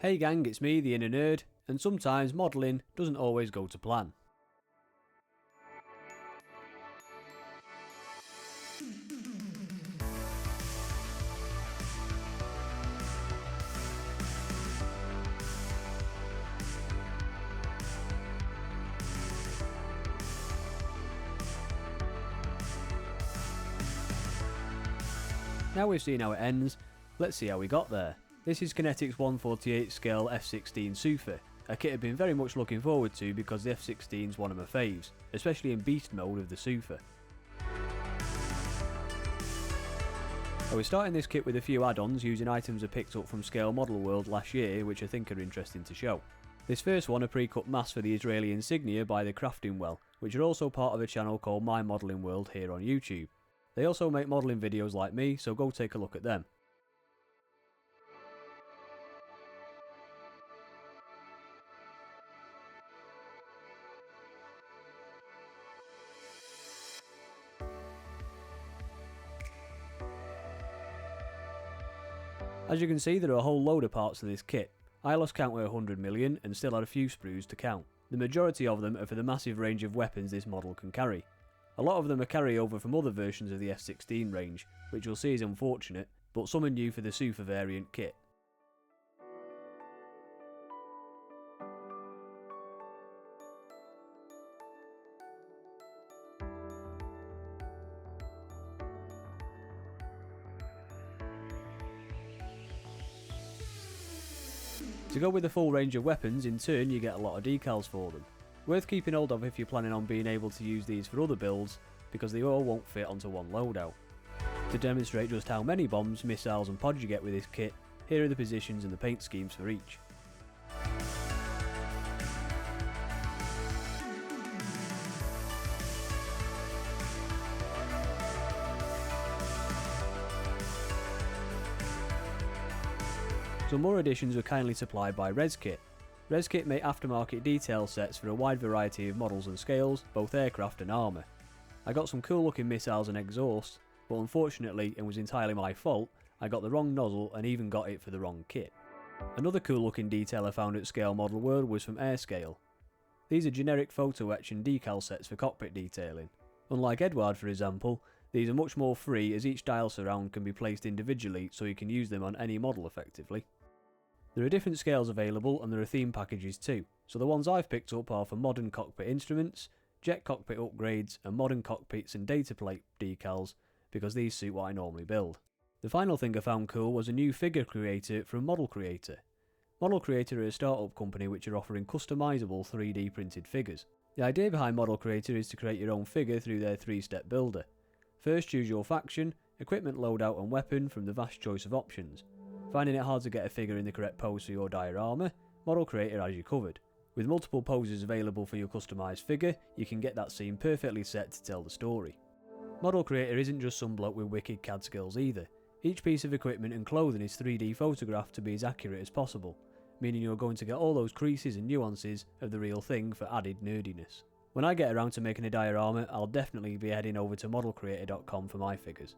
Hey gang, it's me, the inner nerd, and sometimes modelling doesn't always go to plan. Now we've seen how it ends, let's see how we got there. This is Kinetic's 1/48 scale F-16 SUFA, a kit I've been very much looking forward to because the F-16 is one of my faves, especially in beast mode of the SUFA. I was starting this kit with a few add-ons using items I picked up from Scale Model World last year which I think are interesting to show. This first one, a pre-cut mask for the Israeli insignia by the Crafting Well, which are also part of a channel called My Modelling World here on YouTube. They also make modelling videos like me, so go take a look at them. As you can see, there are a whole load of parts to this kit. I lost count with 100 million and still had a few sprues to count. The majority of them are for the massive range of weapons this model can carry. A lot of them are carryover from other versions of the F-16 range, which you'll see is unfortunate, but some are new for the SUFA variant kit. To go with the full range of weapons, in turn you get a lot of decals for them. Worth keeping hold of if you're planning on being able to use these for other builds, because they all won't fit onto one loadout. To demonstrate just how many bombs, missiles and pods you get with this kit, here are the positions and the paint schemes for each. Some more additions were kindly supplied by ResKit. ResKit make aftermarket detail sets for a wide variety of models and scales, both aircraft and armour. I got some cool looking missiles and exhausts, but unfortunately, and was entirely my fault, I got the wrong nozzle and even got it for the wrong kit. Another cool looking detail I found at Scale Model World was from Airscale. These are generic photo etch and decal sets for cockpit detailing. Unlike Edward for example, these are much more free as each dial surround can be placed individually so you can use them on any model effectively. There are different scales available and there are theme packages too, so the ones I've picked up are for modern cockpit instruments, jet cockpit upgrades and modern cockpits and data plate decals because these suit what I normally build. The final thing I found cool was a new figure creator from Model Creator. Model Creator are a startup company which are offering customisable 3D printed figures. The idea behind Model Creator is to create your own figure through their 3-step builder. First choose your faction, equipment loadout and weapon from the vast choice of options. Finding it hard to get a figure in the correct pose for your diorama, Model Creator has you covered. With multiple poses available for your customised figure, you can get that scene perfectly set to tell the story. Model Creator isn't just some bloke with wicked CAD skills either. Each piece of equipment and clothing is 3D photographed to be as accurate as possible, meaning you're going to get all those creases and nuances of the real thing for added nerdiness. When I get around to making a diorama, I'll definitely be heading over to modelcreator.com for my figures.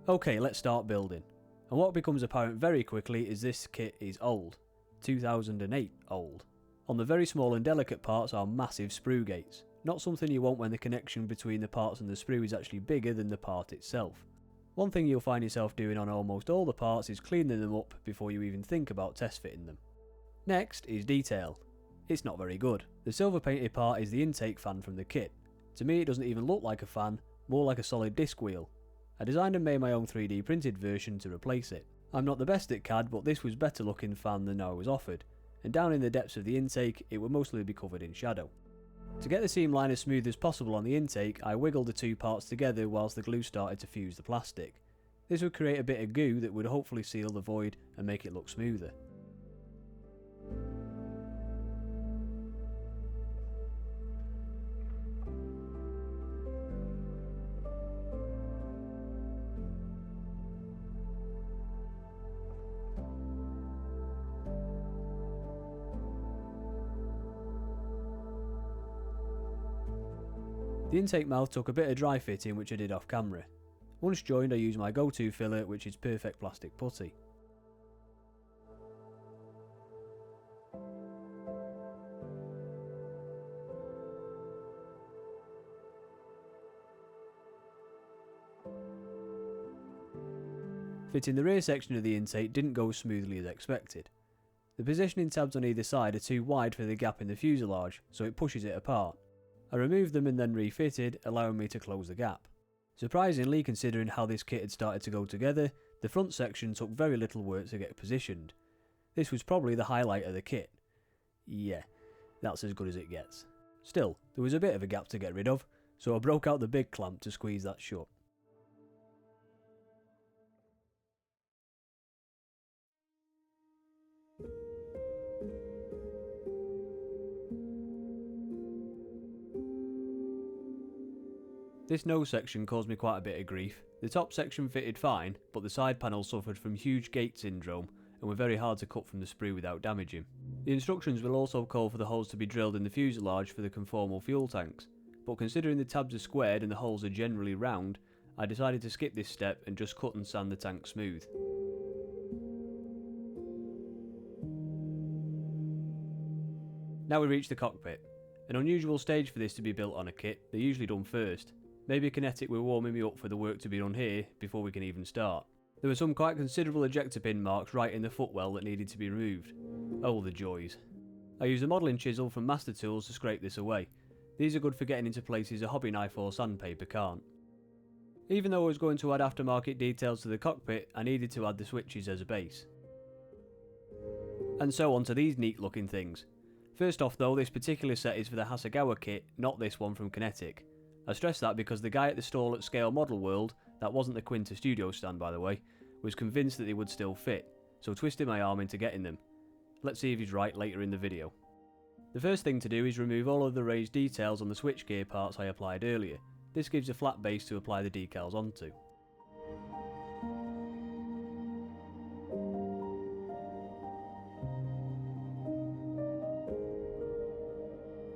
Okay, let's start building. And what becomes apparent very quickly is this kit is old. 2008 old. On the very small and delicate parts are massive sprue gates. Not something you want when the connection between the parts and the sprue is actually bigger than the part itself. One thing you'll find yourself doing on almost all the parts is cleaning them up before you even think about test fitting them. Next is detail. It's not very good. The silver painted part is the intake fan from the kit. To me it doesn't even look like a fan, more like a solid disc wheel. I designed and made my own 3D printed version to replace it. I'm not the best at CAD, but this was better looking fan than I was offered, and down in the depths of the intake it would mostly be covered in shadow. To get the seam line as smooth as possible on the intake, I wiggled the two parts together whilst the glue started to fuse the plastic. This would create a bit of goo that would hopefully seal the void and make it look smoother. The intake mouth took a bit of dry fitting which I did off camera. Once joined I used my go-to filler which is perfect plastic putty. Fitting the rear section of the intake didn't go as smoothly as expected. The positioning tabs on either side are too wide for the gap in the fuselage, so it pushes it apart. I removed them and then refitted, allowing me to close the gap. Surprisingly, considering how this kit had started to go together, the front section took very little work to get positioned. This was probably the highlight of the kit. Yeah, that's as good as it gets. Still, there was a bit of a gap to get rid of, so I broke out the big clamp to squeeze that shut. This nose section caused me quite a bit of grief. The top section fitted fine, but the side panels suffered from huge gate syndrome and were very hard to cut from the sprue without damaging. The instructions will also call for the holes to be drilled in the fuselage for the conformal fuel tanks, but considering the tabs are squared and the holes are generally round, I decided to skip this step and just cut and sand the tank smooth. Now we reach the cockpit. An unusual stage for this to be built on a kit, they're usually done first. Maybe Kinetic were warming me up for the work to be done here before we can even start. There were some quite considerable ejector pin marks right in the footwell that needed to be removed. Oh, the joys. I used a modelling chisel from Master Tools to scrape this away. These are good for getting into places a hobby knife or sandpaper can't. Even though I was going to add aftermarket details to the cockpit, I needed to add the switches as a base. And so on to these neat looking things. First off though, this particular set is for the Hasegawa kit, not this one from Kinetic. I stress that because the guy at the stall at Scale Model World, that wasn't the Quinta Studio stand by the way, was convinced that they would still fit, so twisted my arm into getting them. Let's see if he's right later in the video. The first thing to do is remove all of the raised details on the switchgear parts I applied earlier. This gives a flat base to apply the decals onto.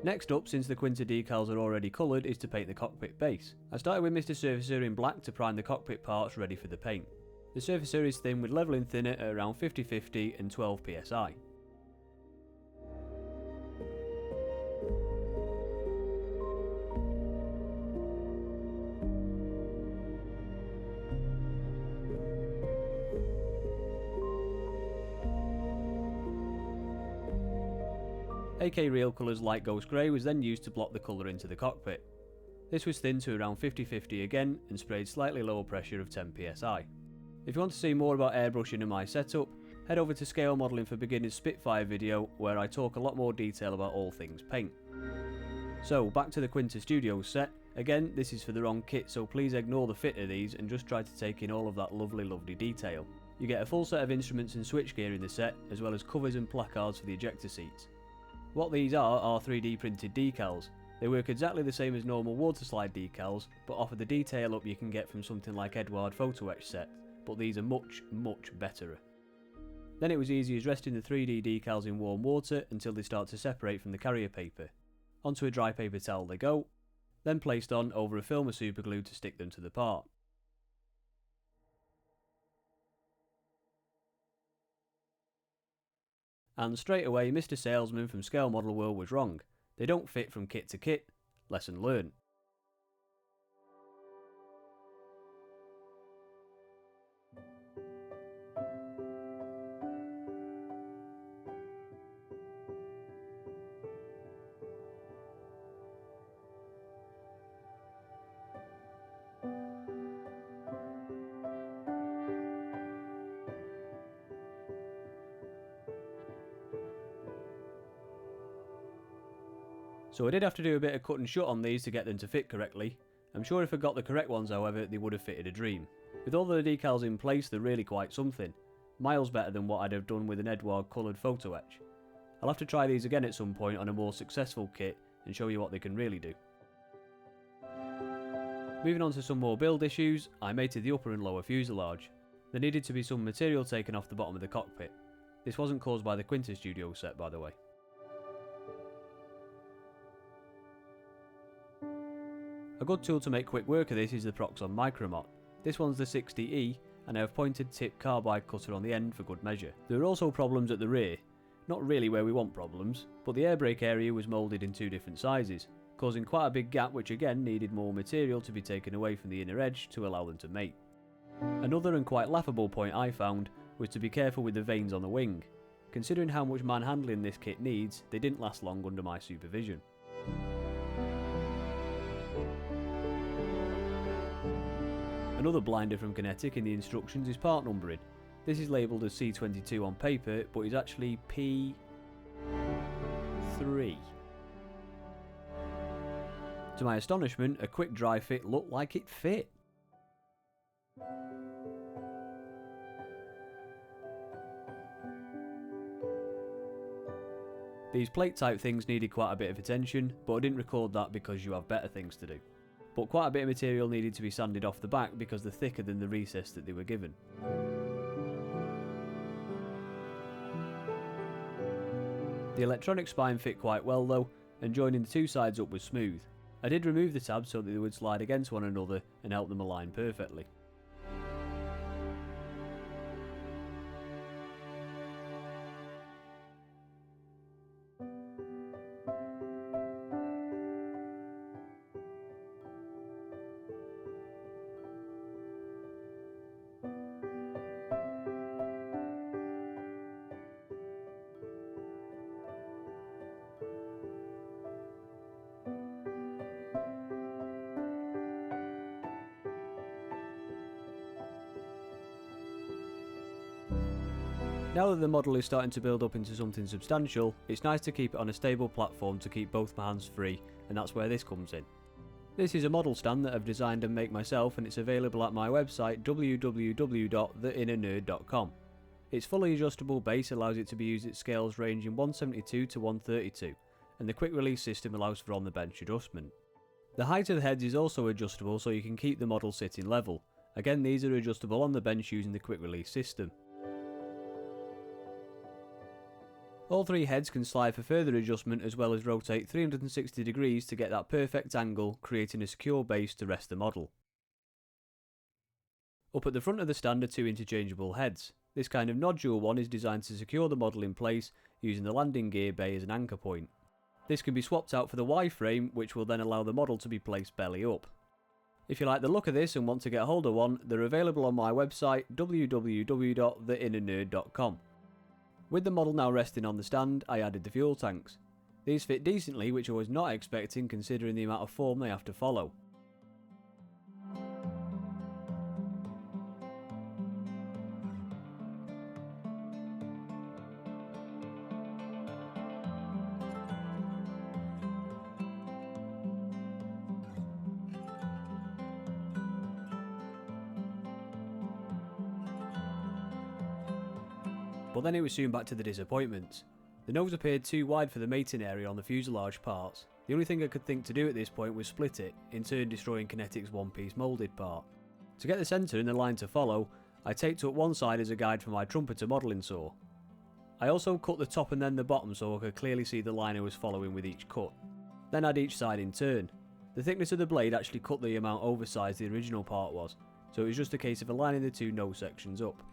Next up, since the Quinta decals are already coloured, is to paint the cockpit base. I started with Mr. Surfacer in black to prime the cockpit parts ready for the paint. The Surfacer is thin with levelling thinner at around 50-50 and 12 psi. AK Real Colours Light Ghost Grey was then used to block the colour into the cockpit. This was thinned to around 50-50 again and sprayed slightly lower pressure of 10 psi. If you want to see more about airbrushing and my setup, head over to Scale Modelling for Beginners Spitfire video where I talk a lot more detail about all things paint. So back to the Quinta Studios set. Again, this is for the wrong kit, so please ignore the fit of these and just try to take in all of that lovely detail. You get a full set of instruments and switchgear in the set, as well as covers and placards for the ejector seats. What these are 3D printed decals. They work exactly the same as normal water slide decals, but offer the detail up you can get from something like Eduard Photo Etch set, but these are much better. Then it was easy as resting the 3D decals in warm water until they start to separate from the carrier paper. Onto a dry paper towel they go, then placed on over a film of superglue to stick them to the part. And straight away Mr. Salesman from Scale Model World was wrong. They don't fit from kit to kit. Lesson learned. So I did have to do a bit of cut and shut on these to get them to fit correctly. I'm sure if I got the correct ones however, they would have fitted a dream. With all the decals in place, they're really quite something. Miles better than what I'd have done with an Eduard coloured photo etch. I'll have to try these again at some point on a more successful kit and show you what they can really do. Moving on to some more build issues, I mated the upper and lower fuselage. There needed to be some material taken off the bottom of the cockpit. This wasn't caused by the Quinta Studio set by the way. A good tool to make quick work of this is the Proxxon Micromot. This one's the 60E and I have pointed tip carbide cutter on the end for good measure. There are also problems at the rear. Not really where we want problems, but the air brake area was moulded in two different sizes, causing quite a big gap which again needed more material to be taken away from the inner edge to allow them to mate. Another and quite laughable point I found was to be careful with the vanes on the wing. Considering how much manhandling this kit needs, they didn't last long under my supervision. Another blinder from Kinetic in the instructions is part numbering. This is labelled as C22 on paper, but is actually P3. To my astonishment, a quick dry fit looked like it fit. These plate type things needed quite a bit of attention, but I didn't record that because you have better things to do. But quite a bit of material needed to be sanded off the back because they're thicker than the recess that they were given. The electronic spine fit quite well though, and joining the two sides up was smooth. I did remove the tabs so that they would slide against one another and help them align perfectly. Now that the model is starting to build up into something substantial, it's nice to keep it on a stable platform to keep both my hands free, and that's where this comes in. This is a model stand that I've designed and make myself, and it's available at my website www.theinnernerd.com. Its fully adjustable base allows it to be used at scales ranging 172 to 132, and the quick release system allows for on the bench adjustment. The height of the heads is also adjustable so you can keep the model sitting level. Again, these are adjustable on the bench using the quick release system. All three heads can slide for further adjustment as well as rotate 360 degrees to get that perfect angle, creating a secure base to rest the model. Up at the front of the stand are two interchangeable heads. This kind of nodule one is designed to secure the model in place using the landing gear bay as an anchor point. This can be swapped out for the Y-frame, which will then allow the model to be placed belly up. If you like the look of this and want to get hold of one, they're available on my website www.theinnernerd.com. With the model now resting on the stand, I added the fuel tanks. These fit decently, which I was not expecting considering the amount of form they have to follow. But then it was soon back to the disappointments. The nose appeared too wide for the mating area on the fuselage parts. The only thing I could think to do at this point was split it, in turn destroying Kinetic's one-piece moulded part. To get the centre and the line to follow, I taped up one side as a guide for my trumpeter modelling saw. I also cut the top and then the bottom so I could clearly see the line I was following with each cut. Then add each side in turn. The thickness of the blade actually cut the amount oversized the original part was, so it was just a case of aligning the two nose sections up.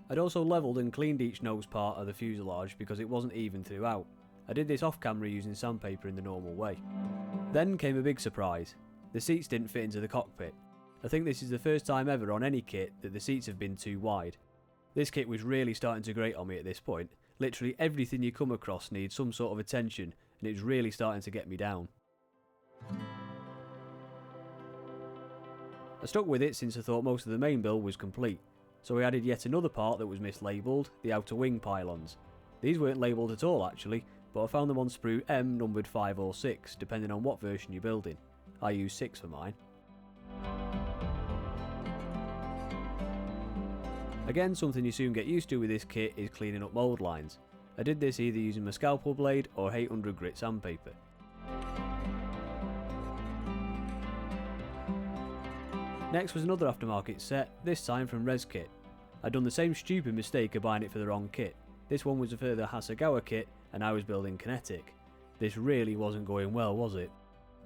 I'd also levelled and cleaned each nose part of the fuselage because it wasn't even throughout. I did this off camera using sandpaper in the normal way. Then came a big surprise. The seats didn't fit into the cockpit. I think this is the first time ever on any kit that the seats have been too wide. This kit was really starting to grate on me at this point. Literally everything you come across needs some sort of attention, and it was really starting to get me down. I stuck with it since I thought most of the main build was complete. So we added yet another part that was mislabelled, the outer wing pylons. These weren't labelled at all actually, but I found them on sprue M numbered 5 or 6, depending on what version you're building. I used 6 for mine. Again, something you soon get used to with this kit is cleaning up mould lines. I did this either using my scalpel blade or 800 grit sandpaper. Next was another aftermarket set, this time from ResKit. I'd done the same stupid mistake of buying it for the wrong kit. This one was a further Hasegawa kit and I was building Kinetic. This really wasn't going well, was it?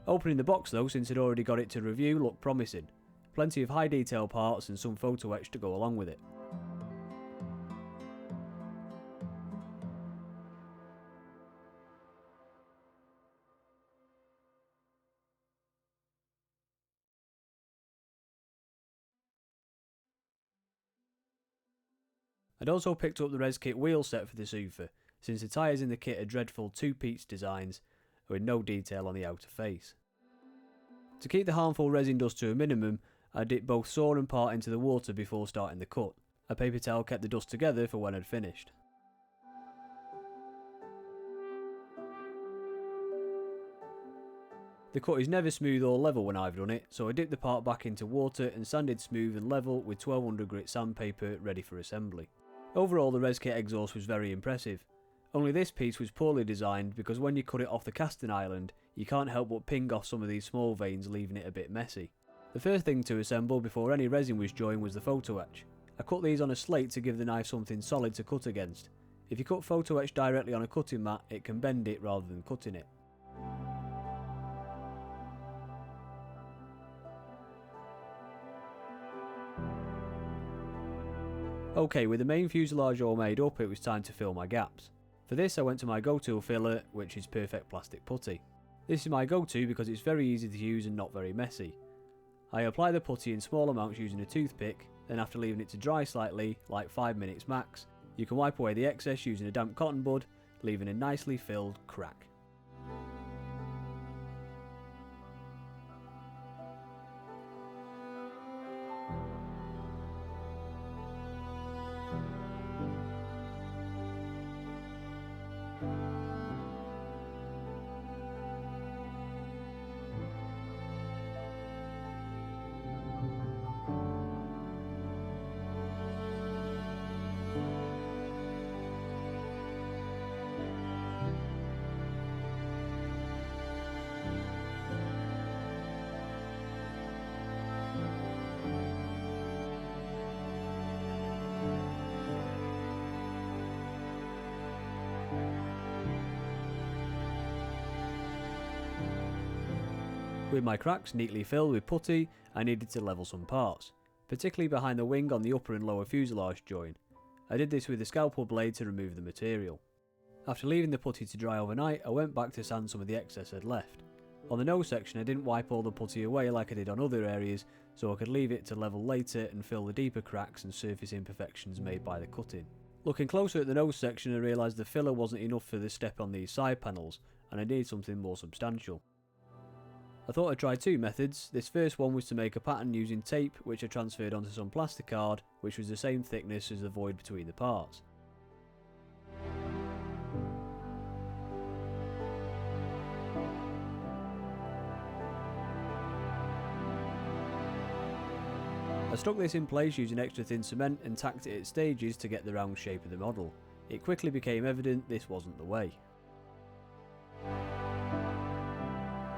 Opening the box though, since I'd already got it to review, looked promising. Plenty of high detail parts and some photo etch to go along with it. I'd also picked up the ResKit wheel set for the SUFA, since the tyres in the kit are dreadful 2-piece designs with no detail on the outer face. To keep the harmful resin dust to a minimum, I dipped both saw and part into the water before starting the cut. A paper towel kept the dust together for when I'd finished. The cut is never smooth or level when I've done it, so I dipped the part back into water and sanded smooth and level with 1200 grit sandpaper ready for assembly. Overall, the ResKit exhaust was very impressive. Only this piece was poorly designed because when you cut it off the casting island, you can't help but ping off some of these small veins, leaving it a bit messy. The first thing to assemble before any resin was joined was the photo etch. I cut these on a slate to give the knife something solid to cut against. If you cut photo etch directly on a cutting mat, it can bend it rather than cutting it. Okay, with the main fuselage all made up, it was time to fill my gaps. For this I went to my go-to filler, which is perfect plastic putty. This is my go-to because it's very easy to use and not very messy. I apply the putty in small amounts using a toothpick, then after leaving it to dry slightly, like 5 minutes max, you can wipe away the excess using a damp cotton bud, leaving a nicely filled crack. With my cracks neatly filled with putty, I needed to level some parts, particularly behind the wing on the upper and lower fuselage join. I did this with a scalpel blade to remove the material. After leaving the putty to dry overnight, I went back to sand some of the excess I'd left. On the nose section I didn't wipe all the putty away like I did on other areas, so I could leave it to level later and fill the deeper cracks and surface imperfections made by the cutting. Looking closer at the nose section, I realised the filler wasn't enough for the step on these side panels, and I needed something more substantial. I thought I'd try two methods. This first one was to make a pattern using tape, which I transferred onto some plasticard, which was the same thickness as the void between the parts. I stuck this in place using extra thin cement and tacked it at stages to get the round shape of the model. It quickly became evident this wasn't the way.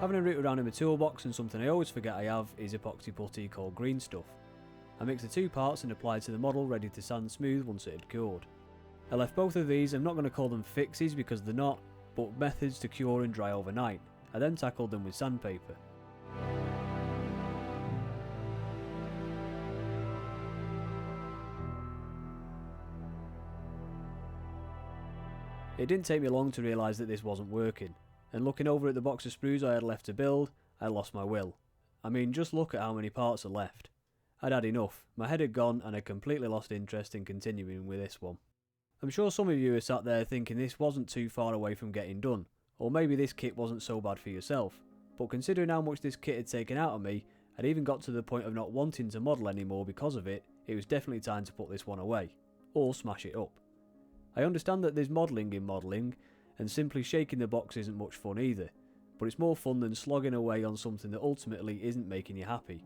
Having a root around in my toolbox, and something I always forget I have, is epoxy putty called green stuff. I mixed the two parts and applied to the model, ready to sand smooth once it had cured. I left both of these, I'm not going to call them fixes because they're not, but methods to cure and dry overnight. I then tackled them with sandpaper. It didn't take me long to realise that this wasn't working, and looking over at the box of sprues I had left to build, I lost my will. I mean, just look at how many parts are left. I'd had enough, my head had gone and I completely lost interest in continuing with this one. I'm sure some of you are sat there thinking this wasn't too far away from getting done, or maybe this kit wasn't so bad for yourself, but considering how much this kit had taken out of me, I'd even got to the point of not wanting to model anymore because of it. It was definitely time to put this one away, or smash it up. I understand that there's modelling in modelling, and simply shaking the box isn't much fun either, but it's more fun than slogging away on something that ultimately isn't making you happy.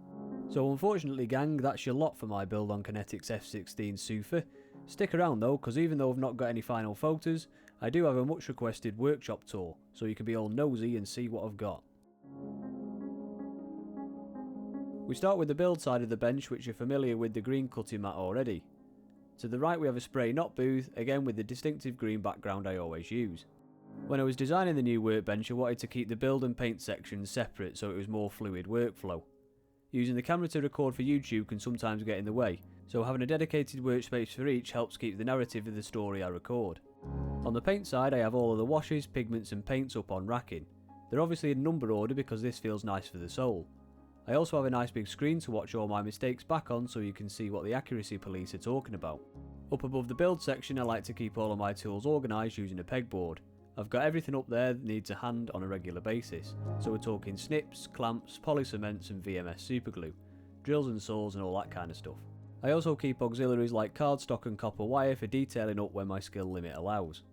So unfortunately gang, that's your lot for my build on Kinetic's F-16 SUFA. Stick around though, because even though I've not got any final photos, I do have a much requested workshop tour, so you can be all nosy and see what I've got. We start with the build side of the bench, which you're familiar with the green cutting mat already. To the right we have a spray knot booth, again with the distinctive green background I always use. When I was designing the new workbench, I wanted to keep the build and paint sections separate so it was more fluid workflow. Using the camera to record for YouTube can sometimes get in the way, so having a dedicated workspace for each helps keep the narrative of the story I record. On the paint side I have all of the washes, pigments and paints up on racking. They're obviously in number order because this feels nice for the soul. I also have a nice big screen to watch all my mistakes back on so you can see what the accuracy police are talking about. Up above the build section, I like to keep all of my tools organised using a pegboard. I've got everything up there that needs a hand on a regular basis, so we're talking snips, clamps, polycements and VMS superglue, drills and saws and all that kind of stuff. I also keep auxiliaries like cardstock and copper wire for detailing up when my skill limit allows.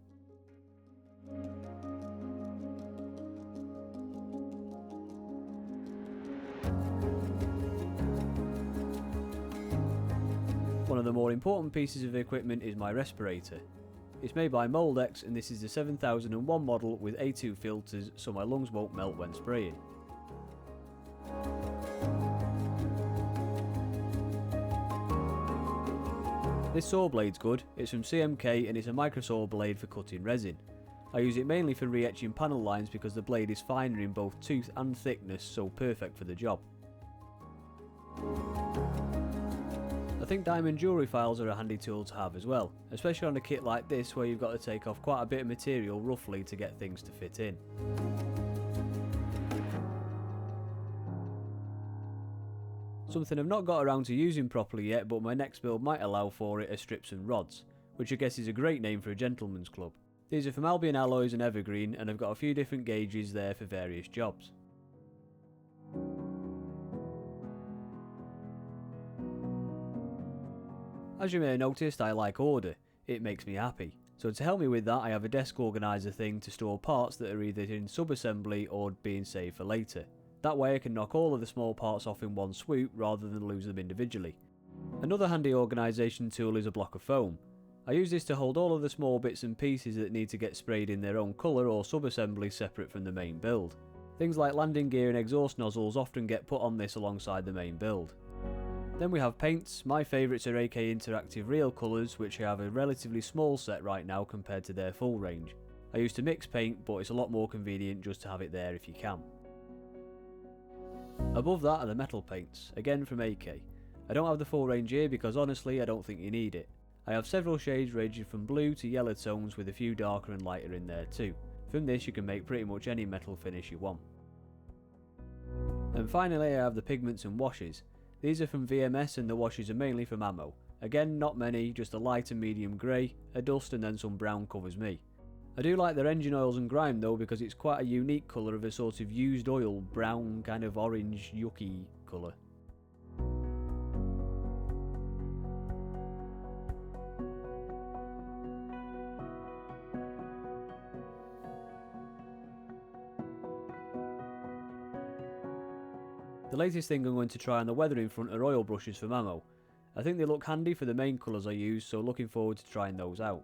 One of the more important pieces of equipment is my respirator. It's made by Moldex and this is the 7001 model with A2 filters so my lungs won't melt when spraying. This saw blade's good, it's from CMK and it's a micro saw blade for cutting resin. I use it mainly for re-etching panel lines because the blade is finer in both tooth and thickness, so perfect for the job. I think diamond jewellery files are a handy tool to have as well, especially on a kit like this where you've got to take off quite a bit of material roughly to get things to fit in. Something I've not got around to using properly yet, but my next build might allow for it, are strips and rods, which I guess is a great name for a gentleman's club. These are from Albion Alloys and Evergreen and I've got a few different gauges there for various jobs. As you may have noticed, I like order, it makes me happy. So to help me with that I have a desk organiser thing to store parts that are either in sub-assembly or being saved for later. That way I can knock all of the small parts off in one swoop rather than lose them individually. Another handy organisation tool is a block of foam. I use this to hold all of the small bits and pieces that need to get sprayed in their own colour or sub-assembly separate from the main build. Things like landing gear and exhaust nozzles often get put on this alongside the main build. Then we have paints. My favourites are AK Interactive Real Colours, which have a relatively small set right now compared to their full range. I used to mix paint, but it's a lot more convenient just to have it there if you can. Above that are the metal paints, again from AK. I don't have the full range here because honestly I don't think you need it. I have several shades ranging from blue to yellow tones with a few darker and lighter in there too. From this you can make pretty much any metal finish you want. And finally I have the pigments and washes. These are from VMS and the washes are mainly from ammo. Again, not many, just a light and medium grey, a dust and then some brown covers me. I do like their engine oils and grime though because it's quite a unique colour of a sort of used oil, brown kind of orange yucky colour. The latest thing I'm going to try on the weathering front are oil brushes from ammo. I think they look handy for the main colours I use, so looking forward to trying those out.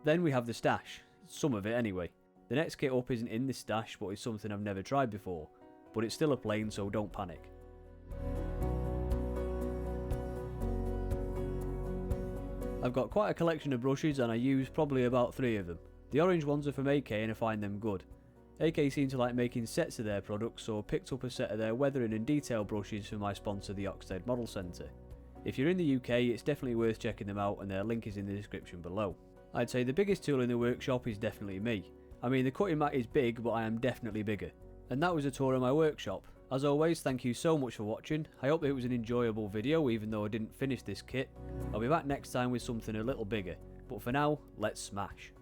Then we have the stash, some of it anyway. The next kit up isn't in this stash but it's something I've never tried before, but it's still a plane so don't panic. I've got quite a collection of brushes and I use probably about 3 of them. The orange ones are from AK and I find them good. AK seem to like making sets of their products, so I picked up a set of their weathering and detail brushes from my sponsor the Oxted Model Centre. If you're in the UK it's definitely worth checking them out and their link is in the description below. I'd say the biggest tool in the workshop is definitely me. I mean the cutting mat is big but I am definitely bigger. And that was a tour of my workshop. As always, thank you so much for watching. I hope it was an enjoyable video even though I didn't finish this kit. I'll be back next time with something a little bigger, but for now, let's smash.